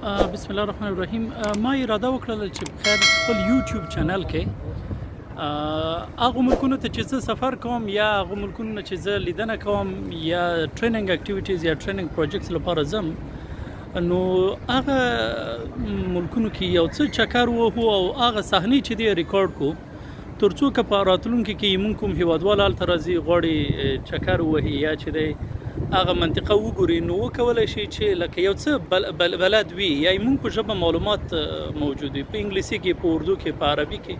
بسم الله الرحمن الرحیم. ما اراده وکړه چې خیر خپل یوټیوب چینل کې هغه ملکونو ته چې زه سفر کوم یا هغه ملکونو نه چې زه لیدنه کوم یا ټریننګ اکټیویټیز یا ټریننګ پروجیکټس لپاره ځم، نو هغه ملکونو کې یو څه چکر وهو او هغه صحنې چې دی ریکارډ کو، ترڅو که په راتلونکي کې موږ کوم هیوادوال هلته راځي غواړي چکر وهي یا چې دی هغه منطقه وګوري، نو وکولی شي چې لکه یو څه بلد وي یا موږ په ژبه معلومات موجود وي، په انګلیسي کې، په اردو کې، په عربي کې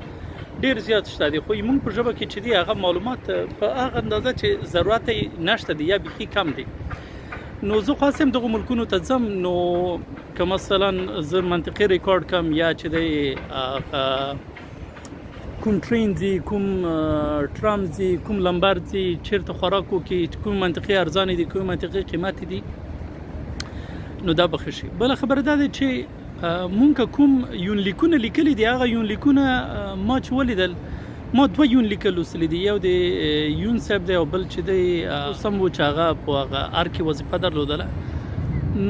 ډېر زیات شته دي، خو موږ په ژبه کې چې دي هغه معلومات په هغه اندازه چې ضرورت یې نشته دی یا بیخي کم دی. نو زه خواستم دغه ملکونو ته ځم، نو که مثلا زه منطقې ریکارډ کم یا چې دی کوم ټرین ځي، کوم ټرام ځي، کوم لمبر ځي، چیرته خوراک وکړي، کوم منطقې ارزانې دي، کوم منطقې قیمتې دي، نو دا به ښه شي. بله خبره دا ده چې مونږ کوم یونلیکونه لیکلي دي، هغه یونلیکونه ما چې ولیدل، ما دوه یونلیک لوستلي دي، یو د یون صاحب دی او بل چې دی سم و چې هغه په هغه ار کې وظیفه درلودله.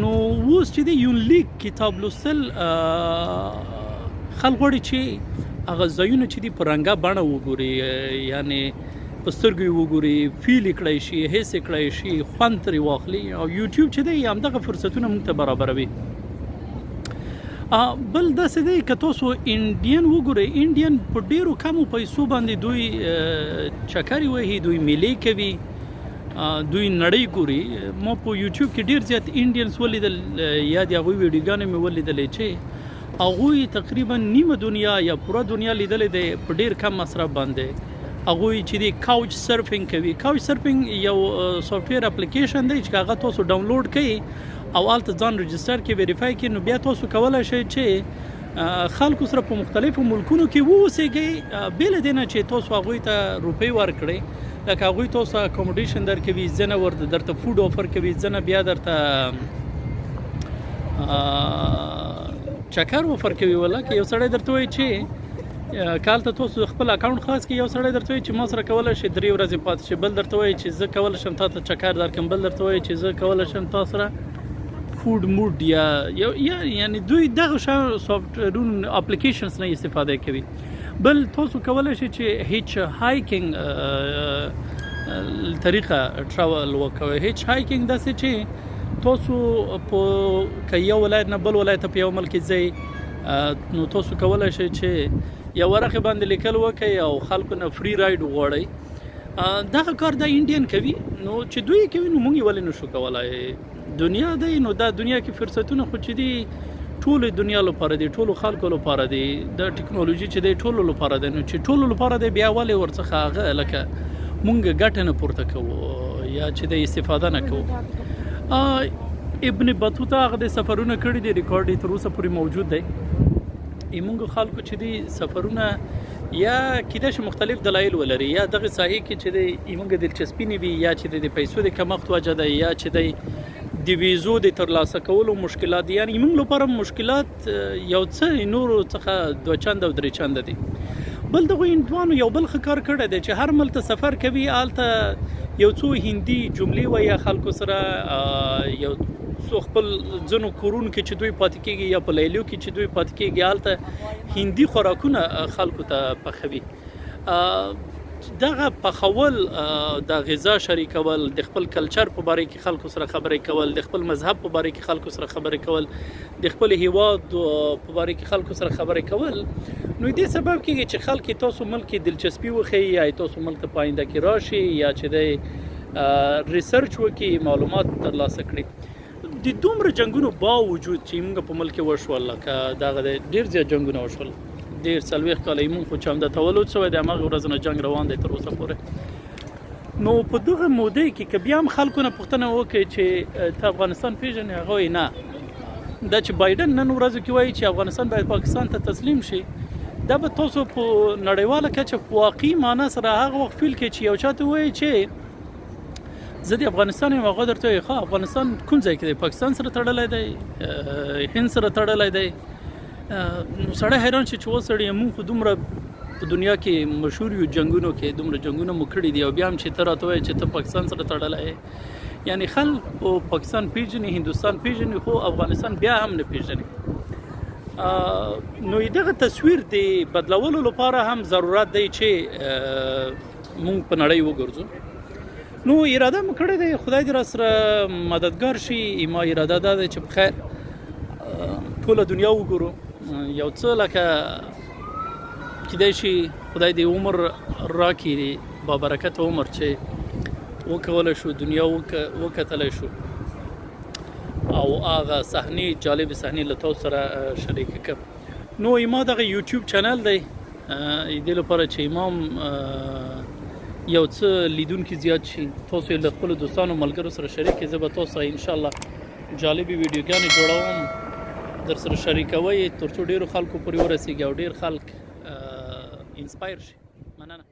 نو اوس چې دی یونلیک کتاب لوستل خلک غواړي چې هغه ځایونه چې دي په رنګه بڼه وګوري، یعنی په سترګو یې وګوري، فیل یې کړی شي، حس یې کړی شي، خوند ترې واخلي، او یوټیوب چې دی همدغه فرصتونه موږ ته برابروي. بل داسې دی که تاسو انډین وګورئ، انډین په ډېرو کمو پیسو باندې دوی چکرې وهي، دوی میلې کوي، دوی نړۍ ګوري. ما په یوټیوب کې ډېر زیات انډینس ولیدل یا د هغوی ویډیوګانې مې ولیدلې چې هغوی تقریبا نیمه دنیا یا پوره دنیا لیدلې دی په ډېر کم مصرف باندې. هغوی چې دی کاوچ سرفینګ کوي. کاوچ سرفینګ یو سافټویر اپلیکیشن دی چې هغه تاسو ډاونلوډ کړئ او هلته ځان رجسټر کې ویریفای کړئ، نو بیا تاسو کولی شئ چې خلکو سره په مختلفو ملکونو کې واوسیږئ، بې له دې نه چې تاسو هغوی ته روپۍ ورکړئ، لکه هغوی تاسو اکوموډیشن درکوي، ځنه درته فوډ آفر کوي، ځنه بیا درته چکر وفر کوي. ولا که یو سړی درته وایي چې کال ته تاسو خپل اکاونټ خلاص کړئ، یو سړی درته وایي چې ما سره کولی شي 3 ورځې پاتې شي، بل درته وایي چې زه کولی شم تا ته چکر درکړم، بل درته وایي چې زه کولی شم تا سره فوډ موډ یا یعنی دوی دغه شان سافټویرونو اپلیکیشنز نه استفاده کوي. بل تاسو کولی شئ چې هیچ هایکینګ طریقه ټراول وکوئ. هیچ هایکینګ داسې چې تاسو په که یو ولایت نه بل ولایت ته په یو ملک ځئ، نو تاسو کولی شئ چې یو ورقې باندې لیکل وکئ او خلکو نه فری رایډ وغواړئ. دغه کار د انډین کوي، نو چې دوی کوي نو موږ یې ولې نشو کولی؟ دنیا دی، نو دا دنیا کې فرصتونه خو چې دي ټولې دنیا لپاره دي، ټولو خلکو لپاره دي، د ټکنالوژي چې دی ټولو لپاره دی، نو چې ټولو لپاره دی بیا ولې ورڅخه هغه لکه موږ ګټه نه پورته کوو یا چې دی استفاده نه کوو. ابن بطوطه هغه د سفرونه کړي دي، ریکارډ یې تر اوسه پورې موجود دی. موږ خلکو چې دی سفرونه یا کیدای شي مختلف دلایل ولري، یا دغه ساحې کې چې دی موږ دلچسپي نه وي، یا چې د پیسو د کمښت وجه ده، یا چې دی د ویزو د ترلاسه کولو مشکلات دي. یعنې موږ لپاره مشکلات یو څه نورو څخه 2 چنده او 3 چنده دي. بل دغه هندوانو یو بل ښه کار کړی دی چې هر ملک ته سفر کوي، هلته یو څو هندي جملې وایي خلکو سره، یو څو خپل ځینو کورونو کې چې دوی پاتې کېږي یا په لیلیو کې چې دوی پاتې کېږي هلته هندي خوراکونه خلکو ته پخوي. دغه پخول، د غذا شریکول، د خپل کلچر په باره کې خلکو سره خبرې کول، د خپل مذهب په باره کې خلکو سره خبرې کول، د خپل هیواد په باره کې خلکو سره خبرې کول، نو دې سبب کېږي چې خلک تاسو ملک کې دلچسپي وښیي یا تاسو ملک ته په آینده کې راشي یا چې دی ریسرچ وکړي، معلومات ترلاسه کړي. د دومره جنګونو باوجود چې موږ په ملک کې وشول، لکه دغه ډېر زیات جنګونه وشول، ډېر 40 کاله یې موږ خو چې همدا تولد شوی دی، هماغه ورځ نه جنګ روان دی تر اوسه پورې. نو په دغه موده کې که بیا هم خلکو نه پوښتنه وکړي چې ته افغانستان پېژنې، هغه وایي نه. دا چې بایډن نن ورځو کې وایي چې افغانستان باید پاکستان ته تسلیم شي، دا به تاسو په نړیواله کچه په واقعي معنا سره هغه وخت فیل کړئ چې یو چا ته وایي چې زه د افغانستان یم، هغه درته وایي ښه افغانستان کوم ځای کې دی؟ پاکستان سره تړلی دی، هند سره تړلی دی. نو سړی حیران شي چې وسړی موږ خو دومره په دنیا کې مشهور یو جنګونو کې، دومره جنګونه مو کړي دي او بیا هم چې ته راته وایې چې ته پاکستان سره تړلی یې. یعنی خلک پاکستان پیژني، هندوستان پیژني، خو افغانستان بیا هم نه پیژني. نو دغه تصویر د بدلولو لپاره هم ضرورت دی چې مونږ په نړۍ وګرځو. نو اراده مې کړې ده خدای دې را سره مددګار شي. ما اراده دا ده چې په خیر ټوله دنیا وګورو، یو څه لکه کیدای شي خدای دې عمر راکړي، با برکت عمر چې وکولی شو دنیا وکتلی شو او هغه صحنې جالب صحنې له تاسو سره شریکه کړم. نو ما دغه یوټیوب چینل دی دې لپاره چې امام یو څه لیدونکي زیات شي، تاسو یې له خپلو دوستانو ملګرو سره شریک کړئ. زه به تاسو سره انشاءالله جالبې ویډیوګانې جوړوم، در سره شریکوي تر څو ډېرو خلکو پورې ورسیږي او ډېر خلک انسپایر شي. مننه.